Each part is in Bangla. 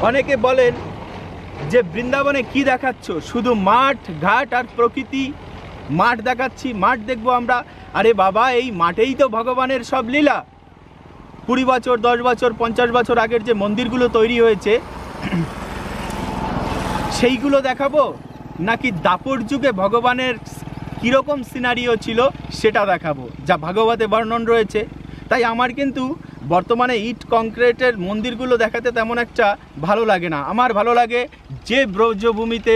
অনেকে বলেন যে বৃন্দাবনে কি দেখাচ্ছ, শুধু মাঠ ঘাট আর প্রকৃতি। মাঠ দেখাচ্ছি, মাঠ দেখবো আমরা। আরে বাবা, এই মাঠেই তো ভগবানের সব লীলা। 20 বছর 10 বছর 50 বছর আগের যে মন্দিরগুলো তৈরি হয়েছে সেইগুলো দেখাবো, নাকি দাপর যুগে ভগবানের কীরকম সিনারিও ছিল সেটা দেখাবো, যা ভাগবতে বর্ণন রয়েছে। তাই আমার কিন্তু বর্তমানে ইট কংক্রিটের মন্দিরগুলো দেখাতে তেমন একটা ভালো লাগে না। আমার ভালো লাগে যে ব্রজভূমিতে,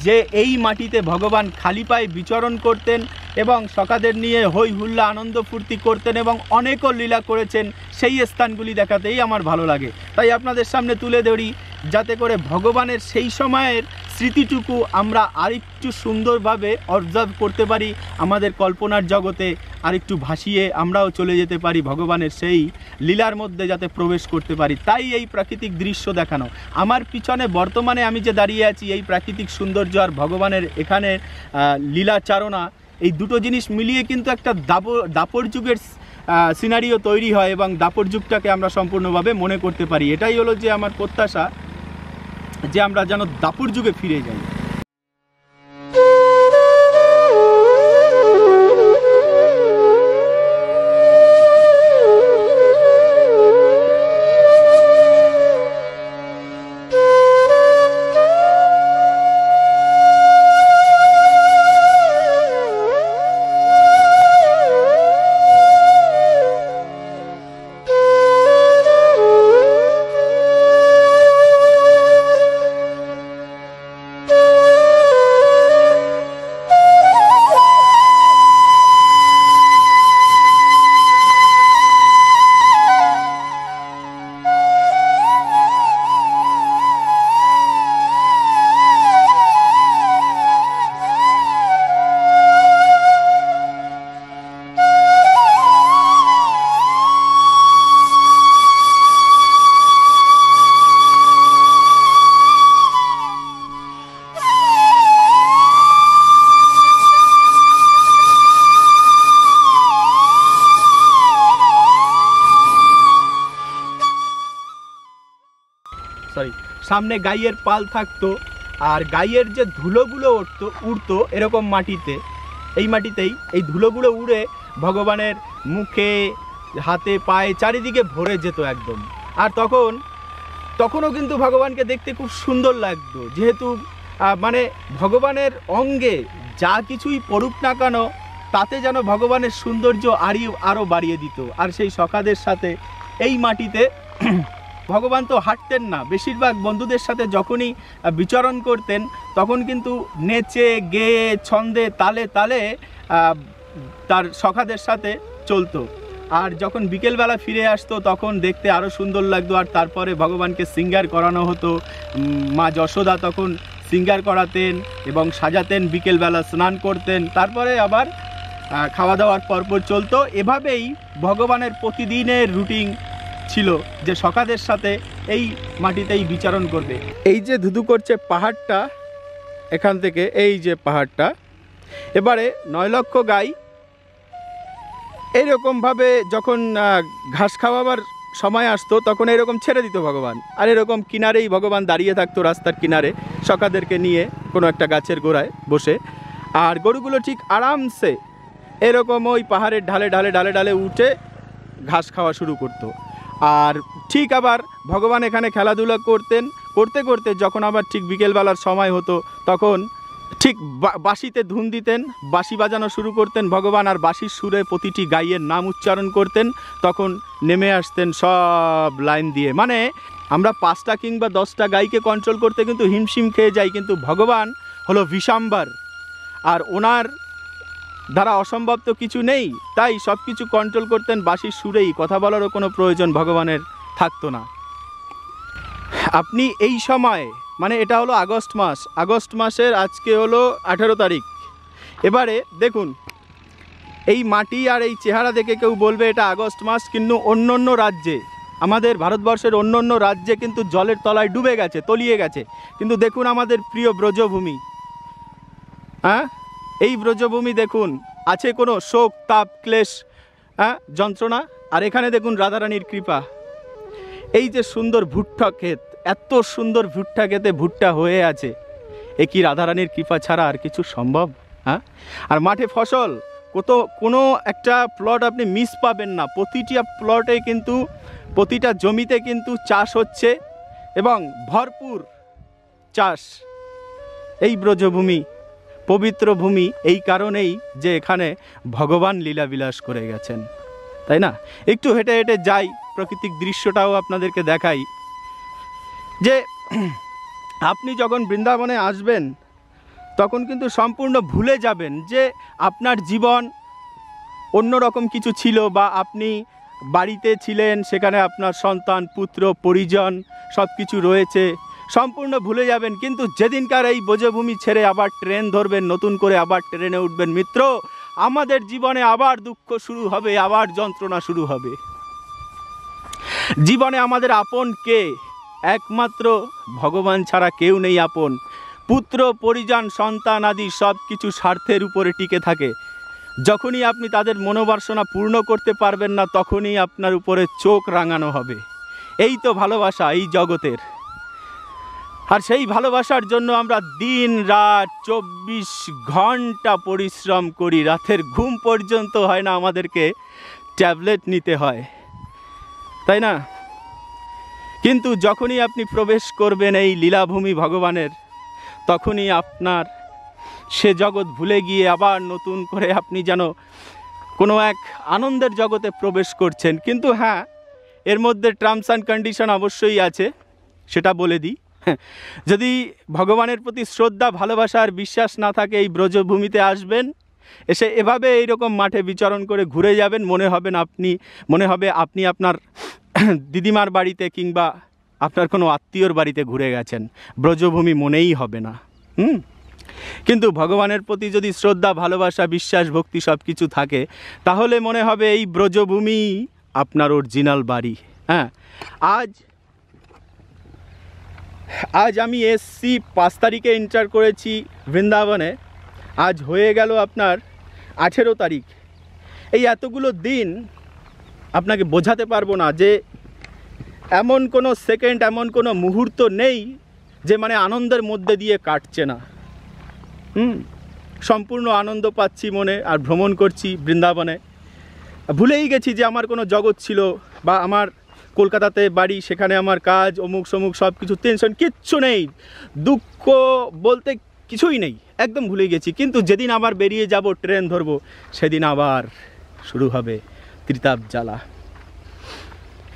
যে এই মাটিতে ভগবান খালি পায়ে বিচরণ করতেন এবং সখাদের নিয়ে হই হুল্লা আনন্দ ফুর্তি করতেন এবং অনেকও লীলা করেছেন, সেই স্থানগুলি দেখাতেই আমার ভালো লাগে। তাই আপনাদের সামনে তুলে ধরি, যাতে করে ভগবানের সেই সময়ের স্মৃতিটুকু আমরা আরেকটু সুন্দরভাবে অবজার্ভ করতে পারি, আমাদের কল্পনার জগতে আরেকটু ভাসিয়ে আমরাও চলে যেতে পারি ভগবানের সেই লীলার মধ্যে, যাতে প্রবেশ করতে পারি। তাই এই প্রাকৃতিক দৃশ্য দেখানো। আমার পিছনে বর্তমানে আমি যে দাঁড়িয়ে আছি, এই প্রাকৃতিক সৌন্দর্য আর ভগবানের এখানে লীলাচারণা, এই দুটো জিনিস মিলিয়ে কিন্তু একটা দাপর যুগের সিনারিও তৈরি হয় এবং দাপর যুগটাকে আমরা সম্পূর্ণভাবে মনে করতে পারি। এটাই হলো যে আমার প্রত্যাশা, যে আমরা যেন দাপর যুগে ফিরে যাই। সামনে গাইয়ের পাল থাকতো, আর গাইয়ের যে ধুলোগুলো উড়তো এরকম মাটিতে, এই মাটিতেই এই ধুলোগুলো উড়ে ভগবানের মুখে, হাতে, পায়ে, চারিদিকে ভরে যেত একদম। আর তখনও কিন্তু ভগবানকে দেখতে খুব সুন্দর লাগতো, যেহেতু মানে ভগবানের অঙ্গে যা কিছুই পড়ুক না কেন, তাতে যেন ভগবানের সৌন্দর্য আরও বাড়িয়ে দিত। আর সেই সখাদের সাথে এই মাটিতে ভগবান তো হাঁটতেন না, বেশিরভাগ বন্ধুদের সাথে যখনই বিচরণ করতেন তখন কিন্তু নেচে গেয়ে ছন্দে তালে তালে তার সখাদের সাথে চলতো। আর যখন বিকেলবেলা ফিরে আসতো তখন দেখতে আরও সুন্দর লাগতো। আর তারপরে ভগবানকে শৃঙ্গার করানো হতো, মা যশোদা তখন শৃঙ্গার করাতেন এবং সাজাতেন, বিকেলবেলা স্নান করতেন, তারপরে আবার খাওয়া দাওয়ার পরপর চলতো। এভাবেই ভগবানের প্রতিদিনের রুটিন ছিল যে সখাদের সাথে এই মাটিতেই বিচরণ করবে। এই যে ধুধু করছে পাহাড়টা, এখান থেকে এই যে পাহাড়টা, এবারে 9 লক্ষ গাই এইরকমভাবে যখন ঘাস খাওয়াবার সময় আসতো তখন এরকম ছেড়ে দিত ভগবান। আর এরকম কিনারেই ভগবান দাঁড়িয়ে থাকতো, রাস্তার কিনারে সখাদেরকে নিয়ে কোনো একটা গাছের গোড়ায় বসে। আর গরুগুলো ঠিক আরামসে এরকম ওই পাহাড়ের ঢালে ঢালে ঢালে ঢালে উঠে ঘাস খাওয়া শুরু করতো। আর ঠিক আবার ভগবান এখানে খেলাধুলা করতে করতে যখন আবার ঠিক বিকেলবেলার সময় হতো তখন ঠিক বাঁশিতে ধুন দিতেন, বাঁশি বাজানো শুরু করতেন ভগবান, আর বাঁশির সুরে প্রতিটি গাইয়ের নাম উচ্চারণ করতেন। তখন নেমে আসতেন সব লাইন দিয়ে। মানে আমরা 5টা কিংবা 10টা গাইকে কন্ট্রোল করতে কিন্তু হিমশিম খেয়ে যাই, কিন্তু ভগবান হলো বিশাম্বার, আর ওনার দ্বারা অসম্ভব তো কিছু নেই। তাই সব কিছু কন্ট্রোল করতেন বাঁশির সুরেই, কথা বলারও কোনো প্রয়োজন ভগবানের থাকতো না। আপনি এই সময়, মানে এটা হলো আগস্ট মাসের আজকে হলো 18 তারিখ। এবারে দেখুন এই মাটি আর এই চেহারা দেখে কেউ বলবে এটা আগস্ট মাস, কিন্তু অন্য রাজ্যে, আমাদের ভারতবর্ষের অন্য রাজ্যে কিন্তু জলের তলায় ডুবে গেছে, তলিয়ে গেছে। কিন্তু দেখুন আমাদের প্রিয় ব্রজভূমি, হ্যাঁ, এই ব্রজভূমি দেখুন, আছে কোনো শোক, তাপ, ক্লেশ, যন্ত্রণা? আর এখানে দেখুন রাধারানীর কৃপা। এই যে সুন্দর ভুট্টা ক্ষেত, এত সুন্দর ভুট্টা খেতে ভুট্টা হয়ে আছে, এ কি রাধারানীর কৃপা ছাড়া আর কিছু সম্ভব? হ্যাঁ, আর মাঠে ফসল, কোনো একটা প্লট আপনি মিস পাবেন না, প্রতিটা প্লটে কিন্তু প্রতিটা জমিতে কিন্তু চাষ হচ্ছে এবং ভরপুর চাষ। এই ব্রজভূমি পবিত্র ভূমি এই কারণেই যে এখানে ভগবান লীলাবিলাস করে গেছেন, তাই না? একটু হেঁটে হেঁটে যাই, প্রাকৃতিক দৃশ্যটাও আপনাদেরকে দেখাই। যে আপনি যখন বৃন্দাবনে আসবেন তখন কিন্তু সম্পূর্ণ ভুলে যাবেন যে আপনার জীবন অন্যরকম কিছু ছিল, বা আপনি বাড়িতে ছিলেন, সেখানে আপনার সন্তান পুত্র পরিজন সব কিছু রয়েছে, সম্পূর্ণ ভুলে যাবেন। কিন্তু যেদিনকার এই ব্রজভূমি ছেড়ে আবার ট্রেন ধরবেন, নতুন করে আবার ট্রেনে উঠবেন মিত্র, আমাদের জীবনে আবার দুঃখ শুরু হবে, আবার যন্ত্রণা শুরু হবে। জীবনে আমাদের আপন কে? একমাত্র ভগবান ছাড়া কেউ নেই আপন। পুত্র পরিজন সন্তান আদি সব কিছু স্বার্থের উপরে টিকে থাকে। যখনই আপনি তাদের মনোবাসনা পূর্ণ করতে পারবেন না, তখনই আপনার উপরে চোখ রাঙানো হবে। এই তো ভালোবাসা এই জগতের। আর সেই ভালোবাসার জন্য আমরা দিন রাত 24 ঘন্টা পরিশ্রম করি, রাতের ঘুম পর্যন্ত হয় না, আমাদেরকে ট্যাবলেট নিতে হয়, তাই না? কিন্তু যখনই আপনি প্রবেশ করবেন এই লীলাভূমি ভগবানের, তখনই আপনার সে জগৎ ভুলে গিয়ে আবার নতুন করে আপনি যেন কোনো এক আনন্দের জগতে প্রবেশ করছেন। কিন্তু হ্যাঁ, এর মধ্যে টার্মস অ্যান্ড কন্ডিশন অবশ্যই আছে, সেটা বলে দিই। যদি ভগবানের প্রতি শ্রদ্ধা ভালোবাসা আর বিশ্বাস না থাকে, এই ব্রজভূমিতে আসবেন, এসে এভাবে এইরকম মাঠে বিচরণ করে ঘুরে যাবেন, মনে হবে আপনি আপনার দিদিমার বাড়িতে কিংবা আপনার কোনো আত্মীয়র বাড়িতে ঘুরে গেছেন। ব্রজভূমি মনেই হবে না। কিন্তু ভগবানের প্রতি যদি শ্রদ্ধা ভালোবাসা বিশ্বাস ভক্তি সব কিছু থাকে, তাহলে মনে হবে এই ব্রজভূমি আপনার অরিজিনাল বাড়ি। হ্যাঁ, আজ আমি এসছি 5 তারিখে এন্টার করেছি বৃন্দাবনে, আজ হয়ে গেল আপনার 18 তারিখ। এই এতগুলো দিন আপনাকে বোঝাতে পারবো না যে এমন কোনো সেকেন্ড, এমন কোনো মুহূর্ত নেই যে মানে আনন্দের মধ্যে দিয়ে কাটছে না। সম্পূর্ণ আনন্দ পাচ্ছি মনে, আর ভ্রমণ করছি বৃন্দাবনে। ভুলেই গেছি যে আমার কোনো জগৎ ছিল, বা আমার কলকাতাতে বাড়ি, সেখানে আমার কাজ, অমুক সমুক সব কিছু, টেনশন কিচ্ছু নেই, দুঃখ বলতে কিছুই নেই, একদম ভুলে গেছি। কিন্তু যেদিন আবার বেরিয়ে যাব, ট্রেন ধরবো, সেদিন আবার শুরু হবে ত্রিতাপ জ্বালা।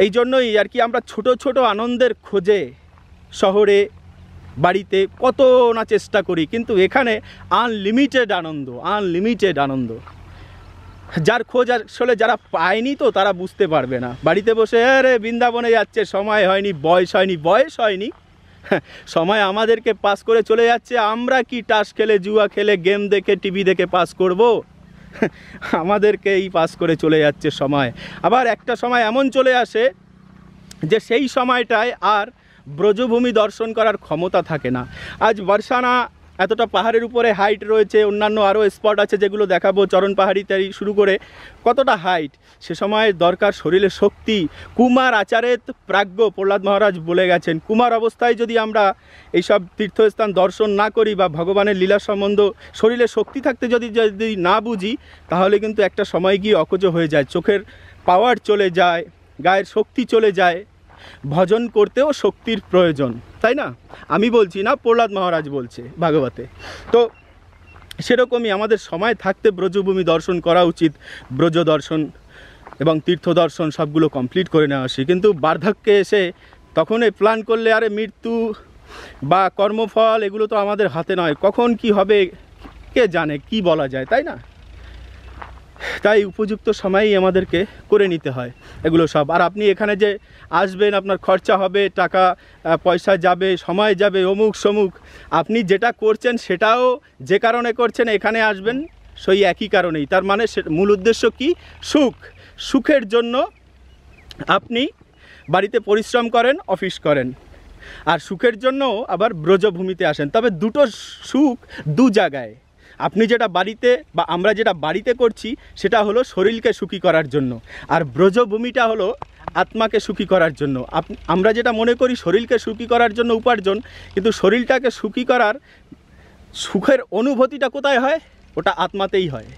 এই জন্যই আর কি আমরা ছোট ছোট আনন্দের খোঁজে শহরে বাড়িতে কত না চেষ্টা করি, কিন্তু এখানে আনলিমিটেড আনন্দ। যার খোঁজ আসলে যারা পায়নি তো তারা বুঝতে পারবে না। বাড়িতে বসে আরে বৃন্দাবনে যাচ্ছে, সময় হয়নি, বয়স হয়নি, সময় আমাদেরকে পাস করে চলে যাচ্ছে। আমরা কি টাস খেলে, জুয়া খেলে, গেম দেখে, টিভি দেখে পাস করব? আমাদেরকে এই পাস করে চলে যাচ্ছে সময়। আবার একটা সময় এমন চলে আসে যে সেই সময়টায় আর ব্রজভূমি দর্শন করার ক্ষমতা থাকে না। আজ বর্ষানা এতটা পাহাড়ের উপরে হাইট রয়েছে, অন্যান্য আরও স্পট আছে যেগুলো দেখাবো, চরণ পাহাড়ি থেকে শুরু করে কতটা হাইট, সে সময় দরকার শরীরে শক্তি। কুমার আচারেত প্রাজ্ঞ, প্রহ্লাদ মহারাজ বলে গেছেন, কুমার অবস্থায় যদি আমরা এইসব তীর্থস্থান দর্শন না করি বা ভগবানের লীলা সম্বন্ধ শরীরে শক্তি থাকতে যদি না বুঝি, তাহলে কিন্তু একটা সময় গিয়ে অকজ হয়ে যায়, চোখের পাওয়ার চলে যায়, গায়ের শক্তি চলে যায়। ভজন করতেও শক্তির প্রয়োজন, তাই না? আমি বলছি না, প্রহ্লাদ মহারাজ বলছে ভাগবতে। তো সেরকমই আমাদের সময় থাকতে ব্রজভূমি দর্শন করা উচিত। ব্রজ দর্শন এবং তীর্থ দর্শন সবগুলো কমপ্লিট করে নেওয়া উচিত। কিন্তু বার্ধক্যে এসে তখনই প্ল্যান করলে আরে মৃত্যু বা কর্মফল এগুলো তো আমাদের হাতে নয়, কখন কি হবে কে জানে, কি বলা যায়, তাই না? তাই উপযুক্ত সময়ই আমাদেরকে করে নিতে হয় এগুলো সব। আর আপনি এখানে যে আসবেন, আপনার খরচা হবে, টাকা পয়সা যাবে, সময় যাবে, অমুক সমুক, আপনি যেটা করছেন সেটাও যে কারণে করছেন, এখানে আসবেন সেই একই কারণেই। তার মানে মূল উদ্দেশ্য কি? সুখের জন্য আপনি বাড়িতে পরিশ্রম করেন, অফিস করেন, আর সুখের জন্য আবার ব্রজভূমিতে আসেন। তবে দুটো সুখ দু জায়গায়। আপনি যেটা বাড়িতে বা আমরা যেটা বাড়িতে করছি সেটা হলো শরীরকে সুখী করার জন্য, আর ব্রজভূমিটা হলো আত্মাকে সুখী করার জন্য। আমরা যেটা মনে করি শরীরকে সুখী করার জন্য উপার্জন, কিন্তু শরীরটাকে সুখী করার সুখের অনুভূতিটা কোথায় হয়? ওটা আত্মাতেই হয়।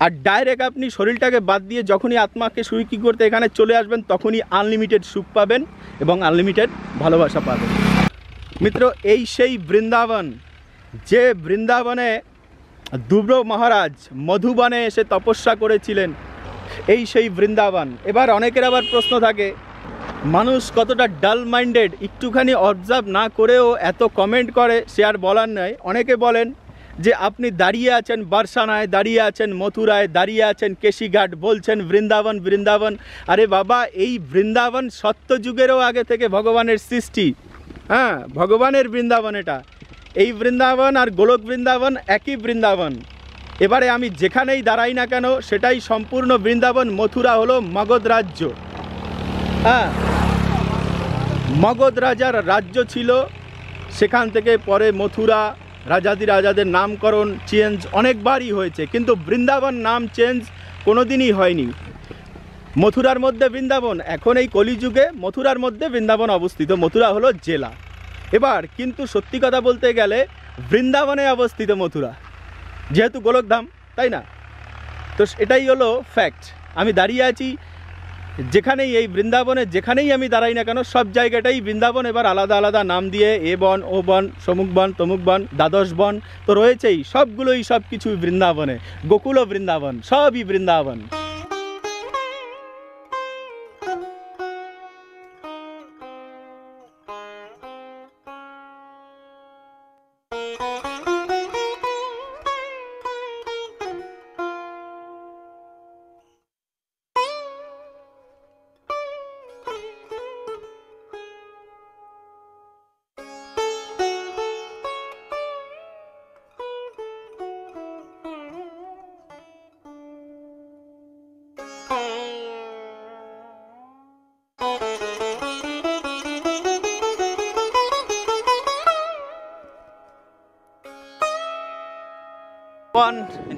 আর ডাইরেক্ট আপনি শরীরটাকে বাদ দিয়ে যখনই আত্মাকে সুখী করতে এখানে চলে আসবেন, তখনই আনলিমিটেড সুখ পাবেন এবং আনলিমিটেড ভালোবাসা পাবেন। মিত্র, এই সেই বৃন্দাবন, যে বৃন্দাবনে ধ্রুব মহারাজ মধুবনে এসে তপস্যা করেছিলেন, এই সেই বৃন্দাবন। এবার অনেকের আবার প্রশ্ন থাকে, মানুষ কতটা ডাল মাইন্ডেড, একটুখানি অবজার্ভ না করেও এত কমেন্ট করে, সে আর বলার নয়। অনেকে বলেন যে আপনি দাঁড়িয়ে আছেন বার্সানায়, দাঁড়িয়ে আছেন মথুরায়, দাঁড়িয়ে আছেন কেশিঘাট, বলছেন বৃন্দাবন বৃন্দাবন। আরে বাবা, এই বৃন্দাবন সত্যযুগেরও আগে থেকে ভগবানের সৃষ্টি। হ্যাঁ, ভগবানের বৃন্দাবন এটা। এই বৃন্দাবন আর গোলক বৃন্দাবন একই বৃন্দাবন। এবারে আমি যেখানেই দাঁড়াই না কেন সেটাই সম্পূর্ণ বৃন্দাবন। মথুরা হলো মগধ রাজ্য। হ্যাঁ, মগধ রাজার রাজ্য ছিল, সেখান থেকে পরে মথুরা রাজাদের নামকরণ চেঞ্জ অনেকবারই হয়েছে, কিন্তু বৃন্দাবন নাম চেঞ্জ কোনোদিনই হয়নি। মথুরার মধ্যে বৃন্দাবন, এখন এই কলিযুগে মথুরার মধ্যে বৃন্দাবন অবস্থিত। মথুরা হলো জেলা। এবার কিন্তু সত্যি কথা বলতে গেলে বৃন্দাবনে অবস্থিত মথুরা, যেহেতু গোলকধাম, তাই না? তো এটাই হলো ফ্যাক্ট। আমি দাঁড়িয়ে আছি যেখানেই, এই বৃন্দাবনে যেখানেই আমি দাঁড়াই না কেন সব জায়গাটাই বৃন্দাবন। এবার আলাদা আলাদা নাম দিয়ে এ বন, ও বন, সমুক বন, তমুক বন, দ্বাদশ বন তো রয়েছেই, সবগুলোই সব কিছুই বৃন্দাবনে। গোকুল বৃন্দাবন, সবই বৃন্দাবন।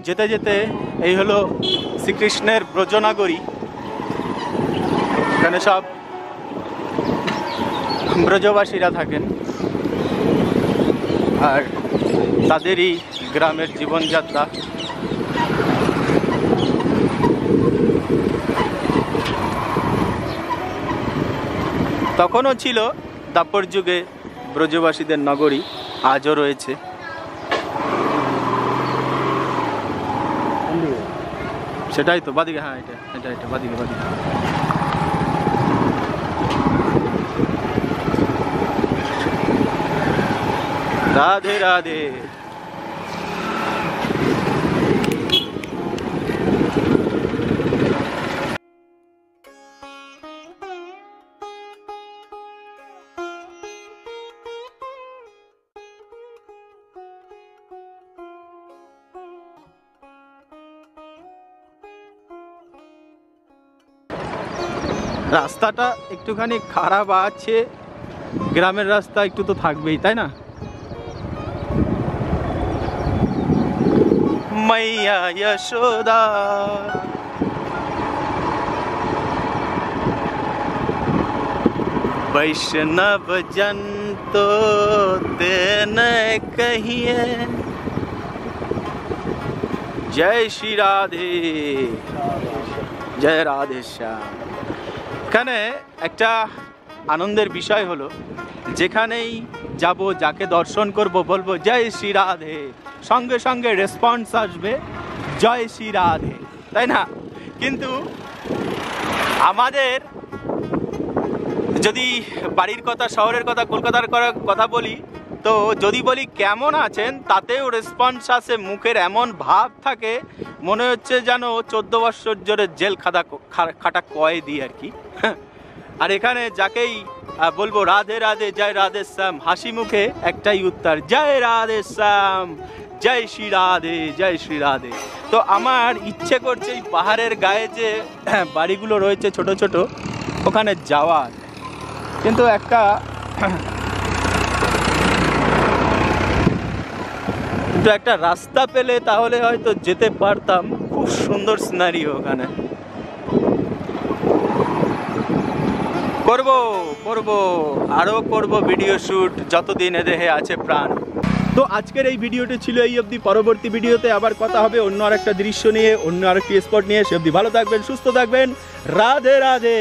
যেতে যেতে এই হলো শ্রীকৃষ্ণের ব্রজনগরী। এখানে সব ব্রজবাসীরা থাকেন, আর তাদেরই গ্রামের জীবনযাত্রা। তখনও ছিল দাপর যুগে ব্রজবাসীদের নগরী, আজও রয়েছে। সেটাই তো বাদিকে, হ্যাঁ এটা এটা এটা বাদিকে বাদিকে। রাধে রাধে। রাস্তাটা একটুখানি খারাপ আছে, গ্রামের রাস্তা একটু তো থাকবেই, তাই না? मैया यशोदा वैष्णव जन तो तेन कहिए जय श्री राधे जय राधे श्याम। এখানে একটা আনন্দের বিষয় হলো, যেখানেই যাব, যাকে দর্শন করব, বলবো জয় শ্রী রাধে, সঙ্গে সঙ্গে রেসপন্স আসবে জয় শ্রী রাধে, তাই না? কিন্তু আমাদের যদি বাড়ির কথা, শহরের কথা, কলকাতার কথা বলি, তো যদি বলি কেমন আছেন, তাতেও রেসপন্স আসে, মুখের এমন ভাব থাকে মনে হচ্ছে যেন 14 বছর জোরে জেল খাটা কয়েদি আর কি। আর এখানে যাকেই বলবো রাধে রাধে জয় রাধে শ্যাম, হাসি মুখে একটাই উত্তর, জয় রাধে শ্যাম, জয় শ্রী রাধে জয় শ্রী রাধে। তো আমার ইচ্ছে করছে এই পাহাড়ের গায়ে যে বাড়িগুলো রয়েছে ছোট ছোট, ওখানে যাওয়ার, কিন্তু একটা রাস্তা পেলে তাহলে হয়তো যেতে পারতাম। খুব সুন্দর সিনারি ওখানে। করব আরও করব ভিডিও শ্যুট যতদিন এ দেহে আছে প্রাণ। তো আজকের এই ভিডিওটি ছিল এই অবধি। পরবর্তী ভিডিওতে আবার কথা হবে অন্য আরেকটা দৃশ্য নিয়ে, অন্য আরেকটি স্পট নিয়ে। সে অবধি ভালো থাকবেন, সুস্থ থাকবেন। রাধে রাধে।